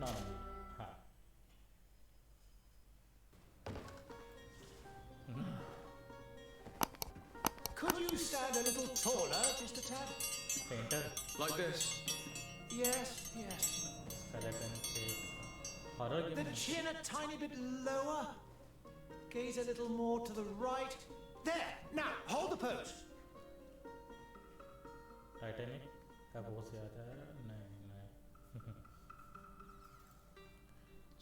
none. Ha. Could you stand a little taller, just a tad? Painter. Like this. Yes, yes. Skeleton face. Horror game. The chin a tiny bit lower. Gaze a little more to the right. There! Now, hold the pose. Titanic का बहुत याद है नहीं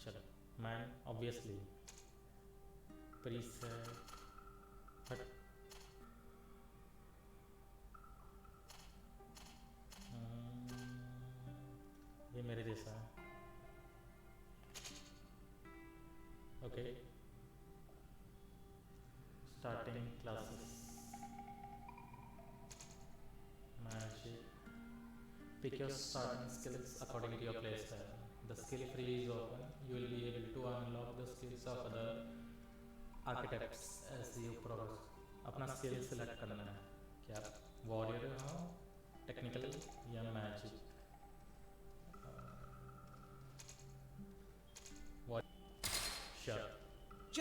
चलो man obviously preset हट ये मेरे जैसा है okay starting classes magic. Pick your starting skills according to your playstyle. The skill tree is open. You will be able to unlock the skills of other archetypes as you progress. अपना skill select करना है क्या warrior हो technical या magic. What? Sure.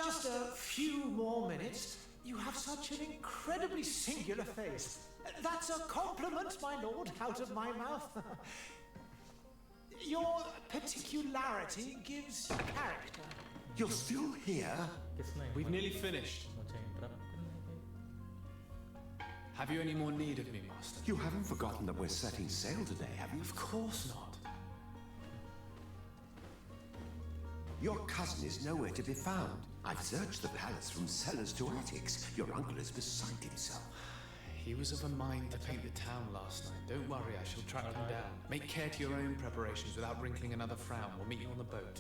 Just a few more minutes. You have such an incredibly singular face. That's a compliment, my lord, out of my mouth. Your particularity gives character. You're still here? किसने We've nearly finished. मुझे interrupt करने के Have you any more need of me, Master? You haven't forgotten that we're setting sail today, have you? Of course not. Your cousin is nowhere to be found. I've searched the palace from cellars to attics. Your uncle is beside himself. He was of a mind to paint the town last night. Don't worry, I shall track him down. Make care to your own preparations without wrinkling another frown. We'll meet you on the boat.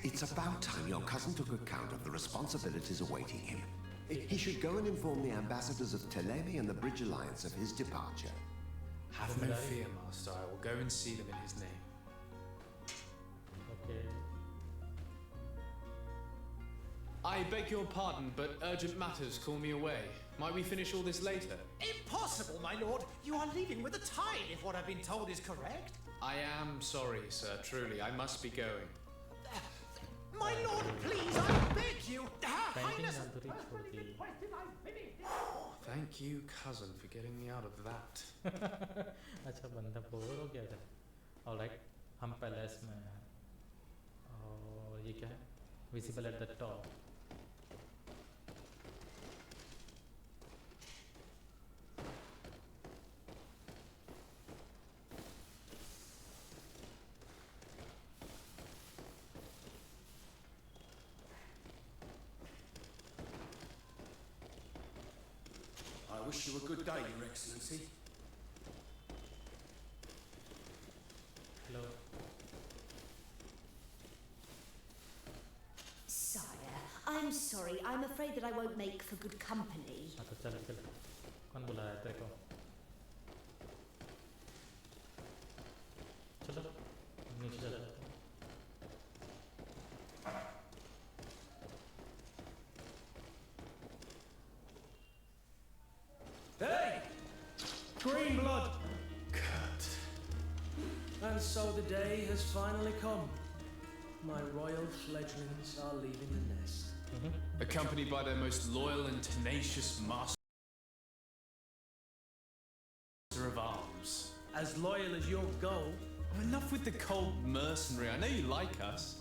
It's about time your cousin took account of the responsibilities awaiting him. He should go and inform the ambassadors of Telemi and the Bridge Alliance of his departure. Have no fear, Master. I will go and see them in his name. okay I beg your pardon, but urgent matters call me away. Might we finish all this later? Impossible, my lord. You are leaving with the tide, if what I've been told is correct. I am sorry, sir. Truly, I must be going. My lord, please, I beg you. Her Highness. Painting अधूरी छोड़ दी Thank you, cousin, for getting me out of that. अच्छा बंदा bore हो गया था alright हम palace में हैं और ये क्या है visible at the top I wish you a good day, Your Excellency. Hello Sire, I'm sorry. I'm afraid that I won't make for good company. हाँ तो चलो चलो कौन बुलाया तेरे को चलो नीचे चलो Hey! Green blood! Cut. And so the day has finally come. My royal fledglings are leaving the nest. Accompanied by their most loyal and tenacious master of arms. As loyal as your goal. Enough with the cold mercenary. I know you like us.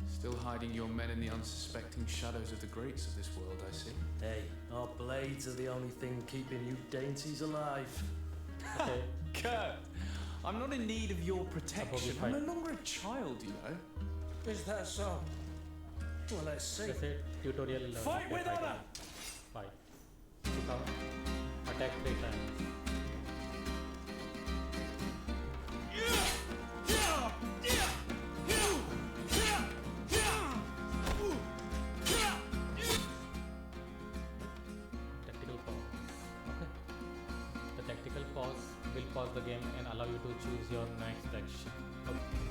Still hiding your men in the unsuspecting shadows of the greats of this world, I see. Hey, our blades are the only thing keeping you dainties alive. okay Kurt, I'm not in need of your protection. I'm fight. no longer a child, you know. Is that so? Well, let's see. जैसे tutorial Fight with honor! Fight सिखाओ attack 3 times tactical pause okay the tactical pause will pause the game and allow you to choose your next action okay.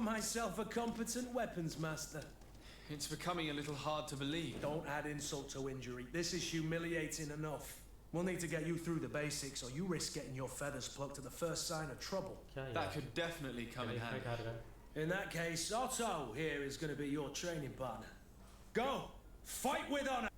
myself a competent weapons master. It's becoming a little hard to believe. Don't add insult to injury. This is humiliating enough. We'll need to get you through the basics, or you risk getting your feathers plucked at the first sign of trouble. That could definitely come in handy. In that case, Otto here is going to be your training partner. Go! Fight with honor!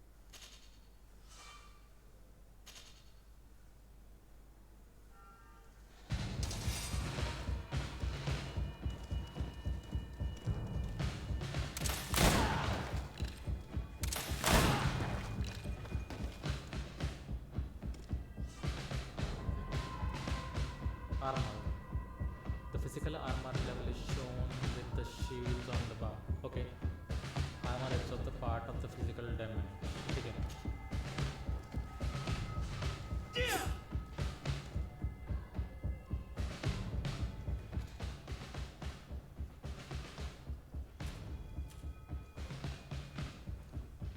Armor. The physical armor level is shown with the shields on the bar. Okay. Armor is of the part of the physical damage. Okay.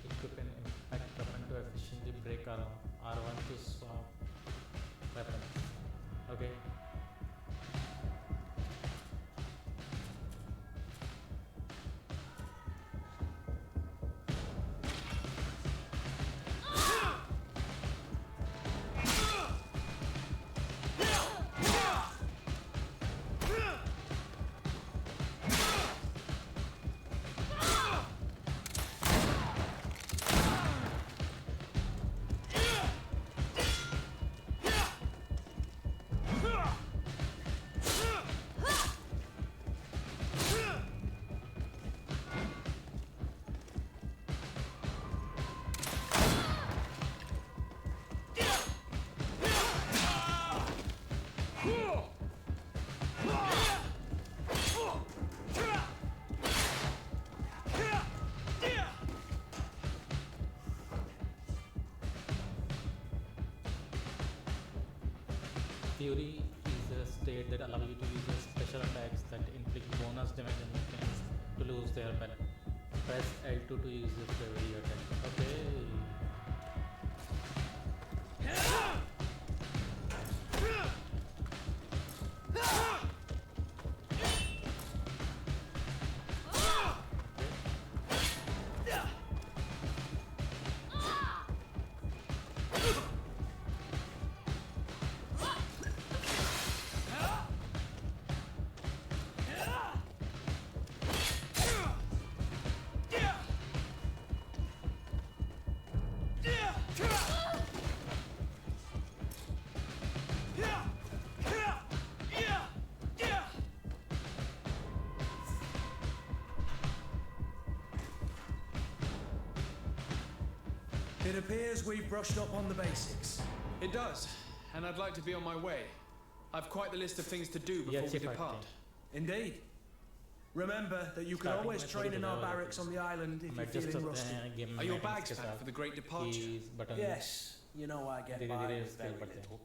Equip an impact weapon to efficiently break armor. R1 to swap weapons. Okay. Fury is a state that allows you to use special attacks that inflict bonus damage on enemies to lose their weapon. Press L2 to use the Fury attack. Okay. It appears we've brushed up on the basics. It does, and I'd like to be on my way. I've quite the list of things to do before we depart. Indeed. Remember that you can always train in our barracks on the island if you're feeling rusty. Are your bags packed for the great departure? Yes, you know I get by with very little.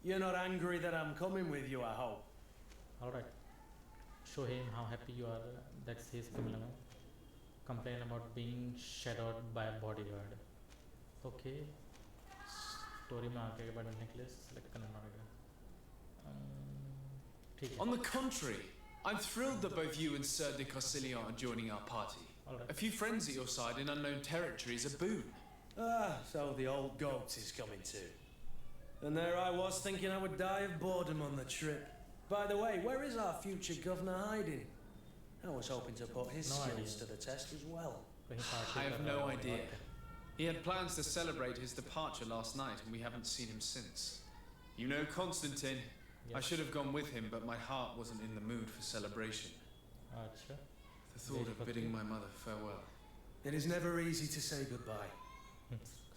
You're not angry that I'm coming with you, I hope. Alright. Show him how happy you are. That's his criminal. Complain about being shadowed by a bodyguard. Okay. Story में आगे के button necklace select करना पड़ेगा. ठीक है. On the contrary, I'm thrilled that both you and Sir de Corsilion are joining our party. A few friends at your side in unknown territory is a boon. Ah, so the old goat is coming too. And there I was thinking I would die of boredom on the trip. By the way, where is our future governor hiding? I was hoping to put his skills to the test as well. I have no idea. He had plans to celebrate his departure last night, and we haven't seen him since. You know Constantine. Yes. I should have gone with him, but my heart wasn't in the mood for celebration. The thought of bidding my mother farewell. It is never easy to say goodbye.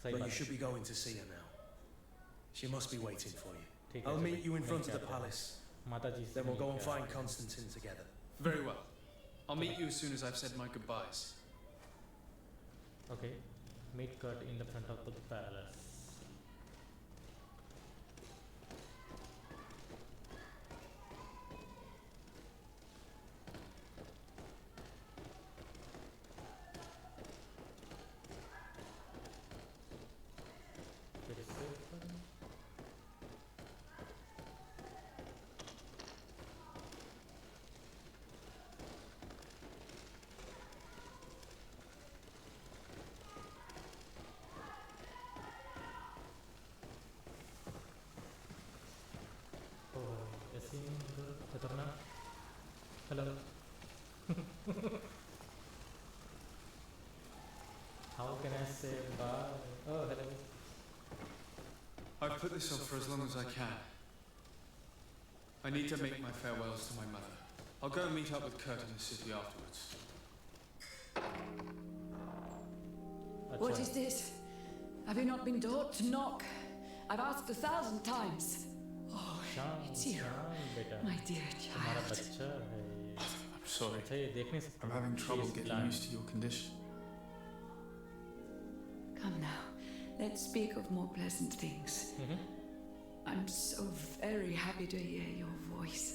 But you should be going to see her now. She must be waiting for you. I'll meet you in front of the palace. Then we'll go and find Constantine together. Very well. I'll meet you as soon as I've said my goodbyes. Okay. Meet Kurt in the front of the palace. say bye? Oh, hello. I've put this off for as long as I can. I need to make my farewells to my mother. I'll go and meet up with Kurt in the city afterwards. What is this? Have you not been taught to knock? I've asked 1,000 times. Oh, it's you, my dear तुम्हारा child. बच्चा है. I'm sorry. अच्छा ये देख नहीं सकते. I'm having trouble She is getting blind. used to your condition. Come now, let's speak of more pleasant things. I'm so very happy to hear your voice.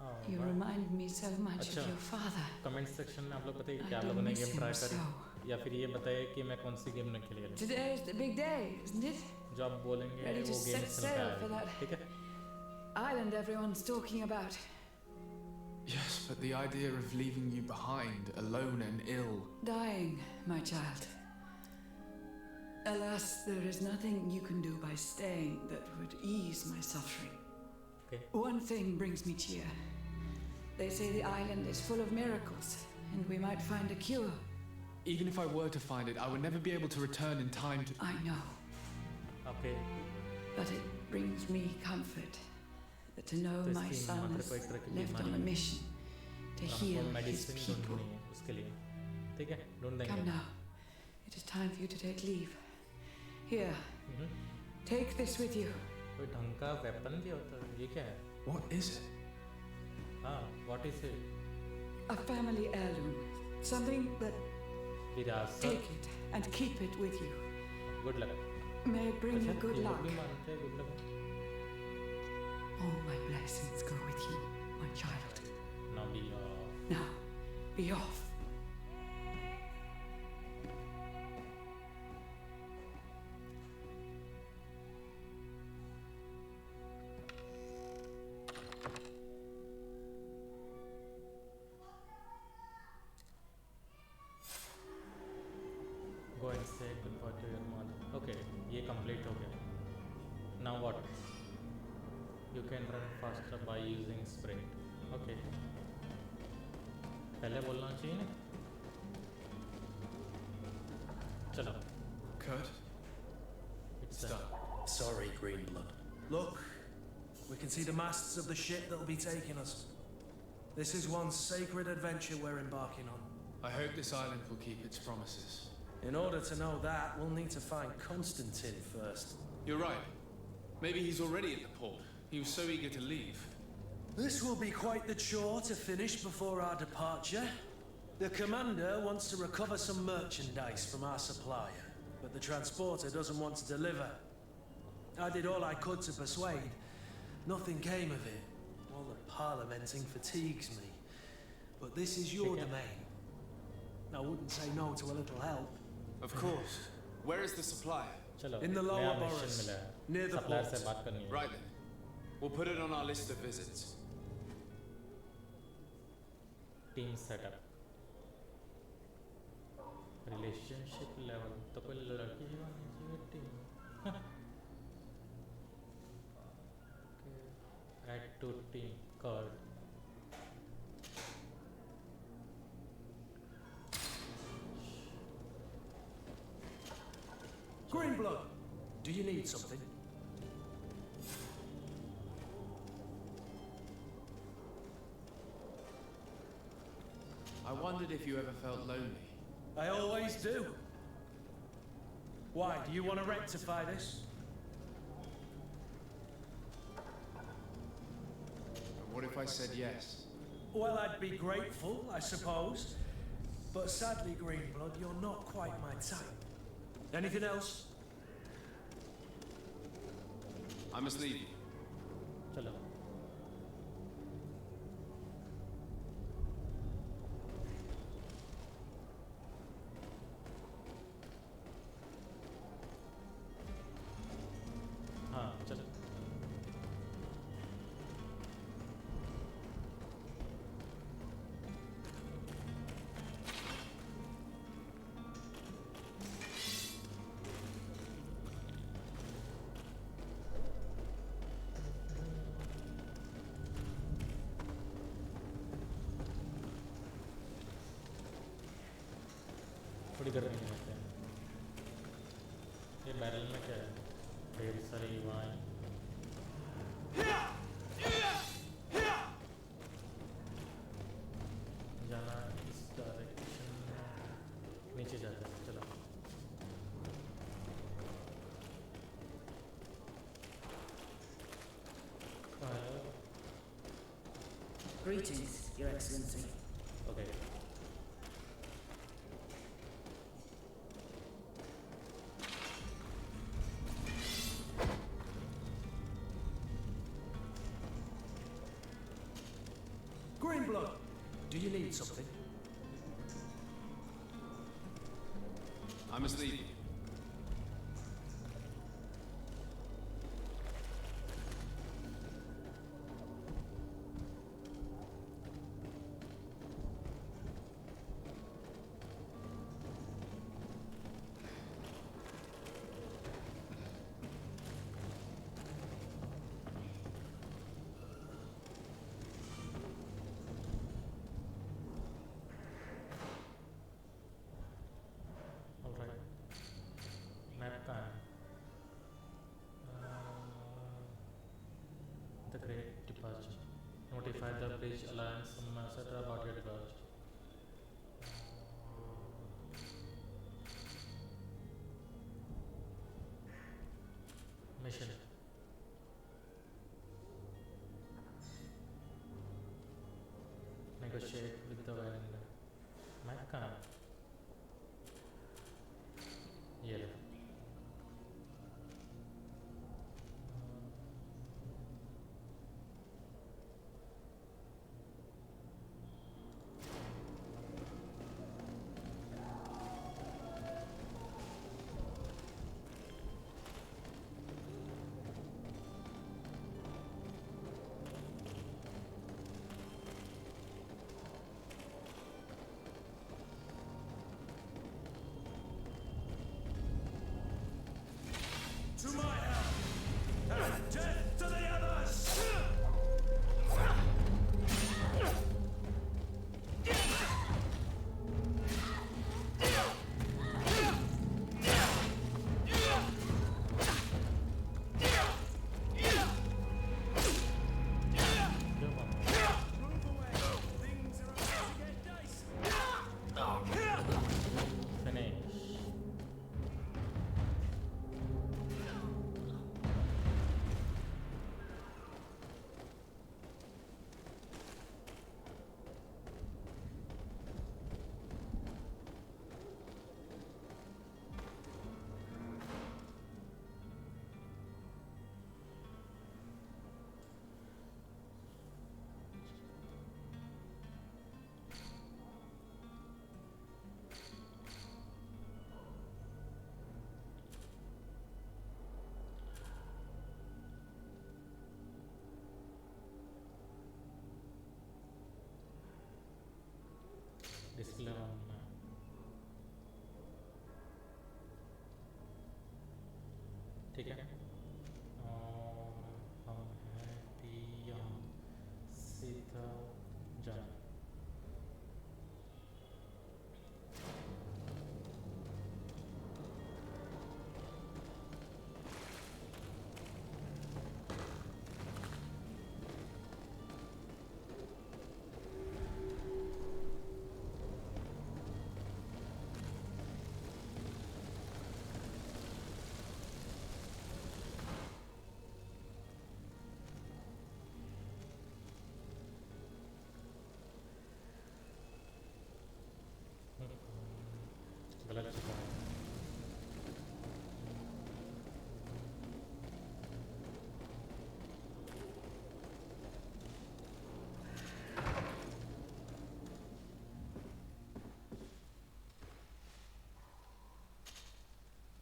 Oh, You wow. remind me so much अच्छा. of your father. Comment section में आप लोग बताइए I कि आप do लोगों ने miss game him try so. करी या फिर ये बताइए कि मैं कौन सी गेम ने खेली है. Today is the big day, isn't it? जो आप बोलेंगे Ready to वो गेम set चल sail रहा for है. that. ठीक है. Island everyone's talking about. Yes, but the idea of leaving you behind, alone and ill. Dying, my child. Alas, there is nothing you can do by staying that would ease my suffering. Okay. One thing brings me cheer. They say the island is full of miracles, and we might find a cure. Even if I were to find it, I would never be able to return in time to... I know, Okay. but it brings me comfort that to know तो my इसकी son मात्र is को एक तरह की left on a बीमारी है. mission to और heal हमको his मेडिसिन people. ढूंढनी है उसके लिए. ठीक है. ढूंढ Come देंगे. now, it is time for you to take leave. Here, hmm. take this with you. कोई ढंग का वेपन भी होता है. ये क्या है? What is it? हाँ. What is it? A family heirloom. Something that विरासत. take it and keep it with you. Good luck. May it bring you good ये लोग luck. भी मानते हैं good luck. All my blessings go with you, my child. Now be Now, be off. go and say goodbye to your mother. Okay, ये complete हो गया. Now what? You can run faster by using sprint. Okay. पहले बोलना चाहिए ना. चलो. Kurt? It's It's done. Sorry, Greenblood. Look, we can see the masts of the ship that'll be taking us. This is one sacred adventure we're embarking on. I hope this island will keep its promises. In order to know that, we'll need to find Constantine first. You're right. Maybe he's already at the port. He was so eager to leave. This will be quite the chore to finish before our departure. The commander wants to recover some merchandise from our supplier, but the transporter doesn't want to deliver. I did all I could to persuade. Nothing came of it. All the parliamenting fatigues me. But this is your domain. I wouldn't say no to a little help. Of course. Where is the supplier? चलो. In the नया lower mission boroughs, मिला है. near the Supplier port. से बात करनी है. Right then. We'll put it on our list of visits. Team setup. Relationship level. तो कोई लड़की ही होनी चाहिए team. Okay. Add to team card. Greenblood, do you need something? I wondered if you ever felt lonely. I always do. Why, do you want to rectify this? And what if I said yes? Well, I'd be grateful, I suppose. But sadly, Greenblood, you're not quite my type. Anything else? I must leave you. चलो. हाँ चलो. Trigger नहीं होते हैं। ये barrel में क्या है? ढेर सारी वाइन। जाना इस डायरेक्शन में, नीचे जाते हैं, चलो। Greetings, Your Excellency. Okay. Greenblood, do you need something? I must leave you. The Great Departure. Notify the Bridge Alliance Ambassador about your departure. Mission. Negotiate with the vendor. Mecca. Yeah. To my help! And death to the others! Display on ठीक है। और हम हैं पियम सीधा जाना। गलत चीज़ है।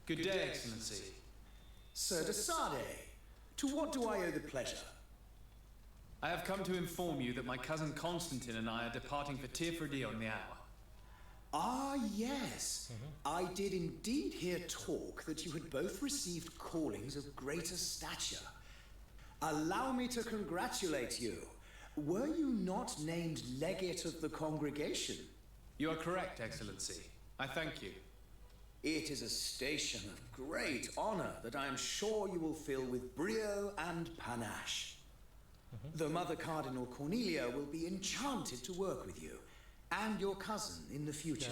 Good day, Excellency. Sir Desade, to what do I owe the pleasure? I have come to inform you that my cousin Constantine and I are departing for Teer Fradee on the hour. Ah, yes. I did indeed hear talk that you had both received callings of greater stature. Allow me to congratulate you. Were you not named legate of the congregation? You are correct, Excellency. I thank you. It is a station of great honor that I am sure you will fill with brio and panache. The Mother Cardinal Cornelia will be enchanted to work with you and your cousin in the future.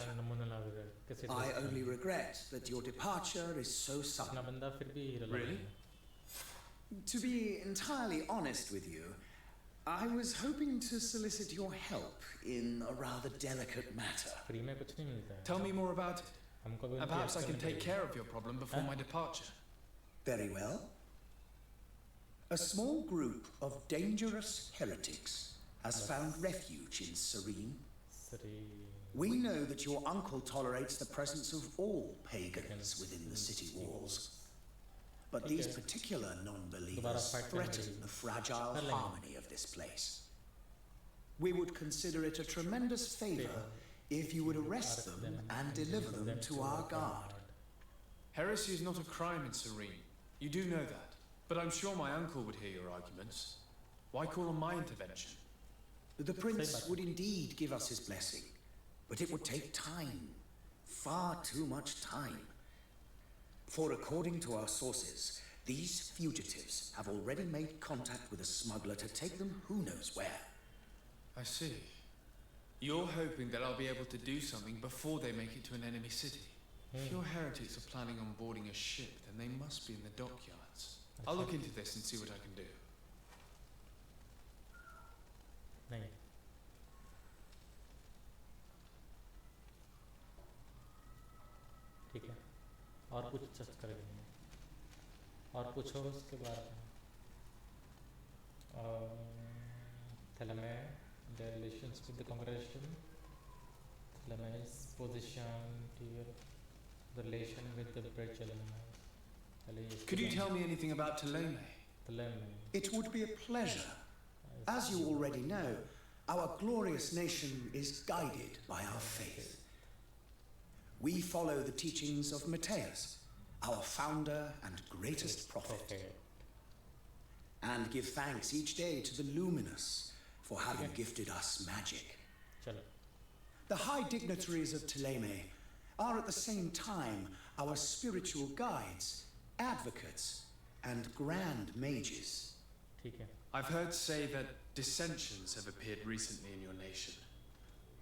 I only regret that your departure is so sudden. Really? To be entirely honest with you, I was hoping to solicit your help in a rather delicate matter. Tell me more about it. And perhaps I can take care of your problem before my departure. Very well. A small group of dangerous heretics has found refuge in Serene. We know that your uncle tolerates the presence of all pagans within the city walls. But these particular non-believers threaten the fragile harmony of this place. We would consider it a tremendous favor if you would arrest them and deliver them to our guard. Heresy is not a crime in Serene. You do know that. But I'm sure my uncle would hear your arguments. Why call on my intervention? The prince would indeed give us his blessing, but it would take time. Far too much time. For according to our sources, these fugitives have already made contact with a smuggler to take them who knows where. I see. You're hoping that I'll be able to do something before they make it to an enemy city. If your heretics are planning on boarding a ship, then they must be in the dockyards. I'll look into this and see what I can do. नहीं ठीक है और कुछ search करेंगे और पूछो उसके बारे में Theleme, the relations with the congregation, Theleme's position to your relation with the bridge element. Could you tell me anything about Theleme? It would be a pleasure. As you already know, our glorious nation is guided by our faith. We follow the teachings of Matthias, our founder and greatest prophet, and give thanks each day to the Luminous for having gifted us magic. The high dignitaries of Theleme are at the same time our spiritual guides, advocates, and grand mages. I've heard say that dissensions have appeared recently in your nation.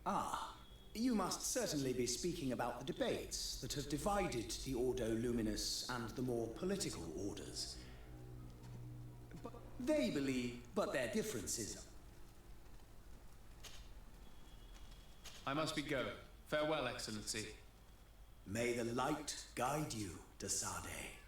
Ah, you must certainly be speaking about the debates that have divided the Ordo Luminous and the more political orders. They believe, but their differences. I must be going. Farewell, Excellency. May the light guide you, Desade.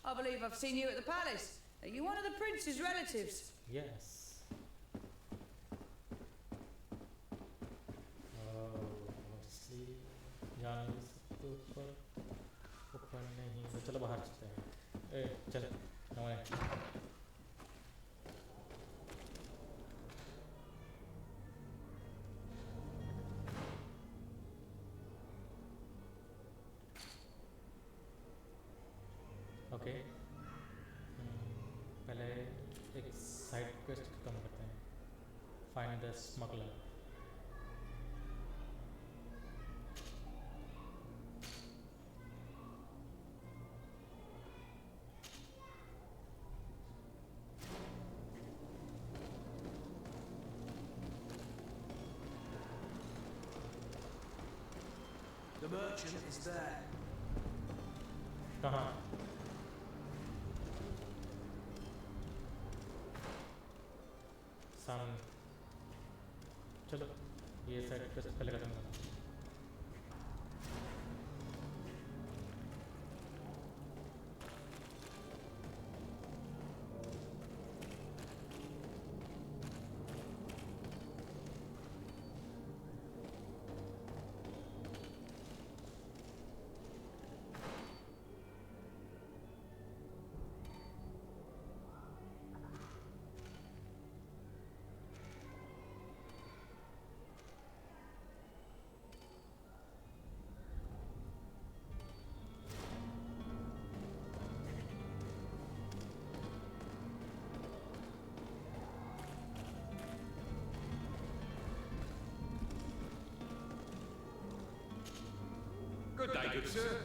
I believe I've seen you at the palace. Are you one of the prince's relatives? Yes. See, यहाँ इसके ऊपर नहीं तो चलो बाहर चलते हैं चल हमारे ओके पहले एक साइड क्वेस्ट खत्म करते हैं find the smuggler The merchant is there. कहाँ सामने चलो ये साइड क्वेस्ट पहले खत्म करते हैं Good day, good sir.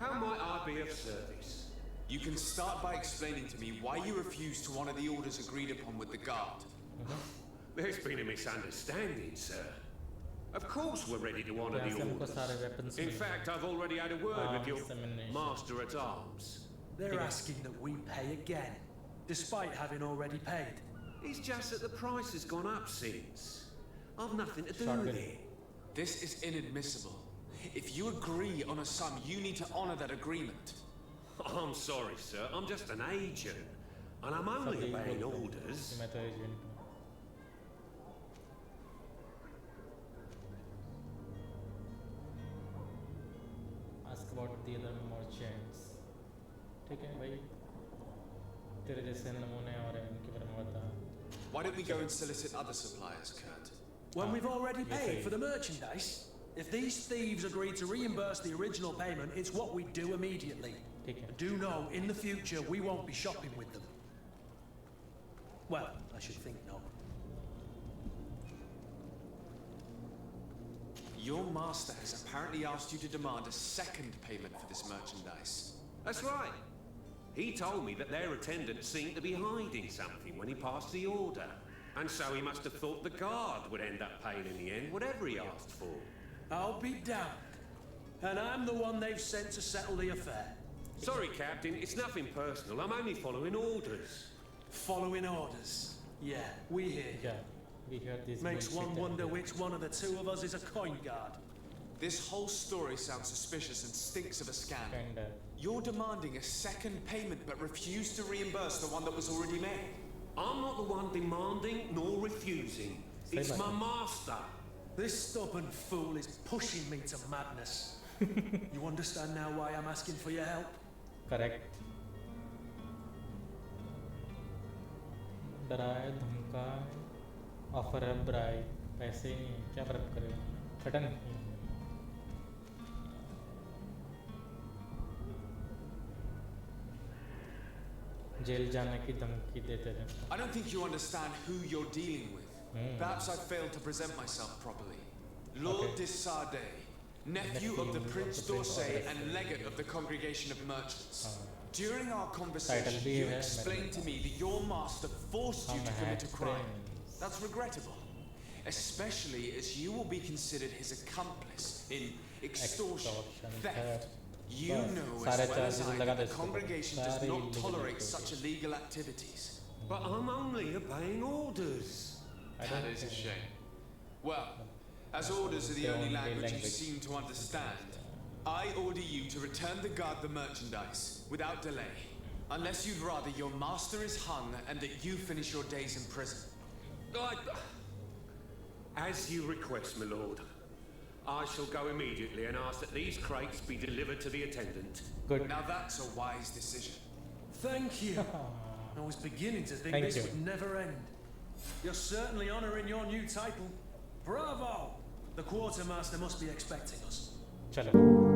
How might I be of service? You can start by explaining to me why you refused to honor the orders agreed upon with the guard. There's been a misunderstanding, sir. Of course we're ready to honor the orders. In fact, I've already had a word with your master-at-arms. They're asking that we pay again, despite having already paid. It's just that the price has gone up since. I've nothing to do with it. This is inadmissible. If you agree on a sum, you need to honor that agreement. I'm sorry, sir. I'm just an agent. And I'm only obeying orders. Ask about the other merchants. ठीक है भाई तेरे जैसे नमूने और हैं उनके बारे में बता. Why don't we go and solicit other suppliers, Kurt? When we've already paid for the merchandise? If these thieves agree to reimburse the original payment, it's what we do immediately. Do know, in the future, we won't be shopping with them. Well, I should think no. Your master has apparently asked you to demand a second payment for this merchandise. That's right. He told me that their attendant seemed to be hiding something when he passed the order. And so he must have thought the guard would end up paying in the end, whatever he asked for. I'll be damned. And I'm the one they've sent to settle the affair. Sorry, Captain, it's nothing personal. I'm only following orders. Following orders? Yeah, we hear you. Yeah, we hear this. Makes one wonder which one of the two of us is a coin guard. This whole story sounds suspicious and stinks of a scandal. You're demanding a second payment but refuse to reimburse the one that was already made. I'm not the one demanding nor refusing. It's my master. This stubborn fool is pushing me to madness. You understand now why I'm asking for your help? Correct. डराए धमकाए offer है bribe पैसे ही नहीं क्या फर्क करेगा फटन jail जाने की धमकी देते थे. I don't think you understand who you're dealing with. Perhaps I failed to present myself properly. Lord de Sade, nephew of the Prince d'Orsay and legate of the Congregation of Merchants. During our conversation, you explained to me that your master forced you to commit a crime. That's regrettable, especially as you will be considered his accomplice in extortion, theft. You know as well as I that the congregation does not tolerate such illegal activities. But I'm only obeying orders. That is a shame. Well, as orders are the only language you seem to understand, I order you to return the guard the merchandise without delay, unless you'd rather your master is hung and that you finish your days in prison. As you request, my lord. I shall go immediately and ask that these crates be delivered to the attendant. Good. Now that's a wise decision. Thank you. I was beginning to think this would never end. You're certainly honouring your new title. Bravo! The quartermaster must be expecting us. Chalo.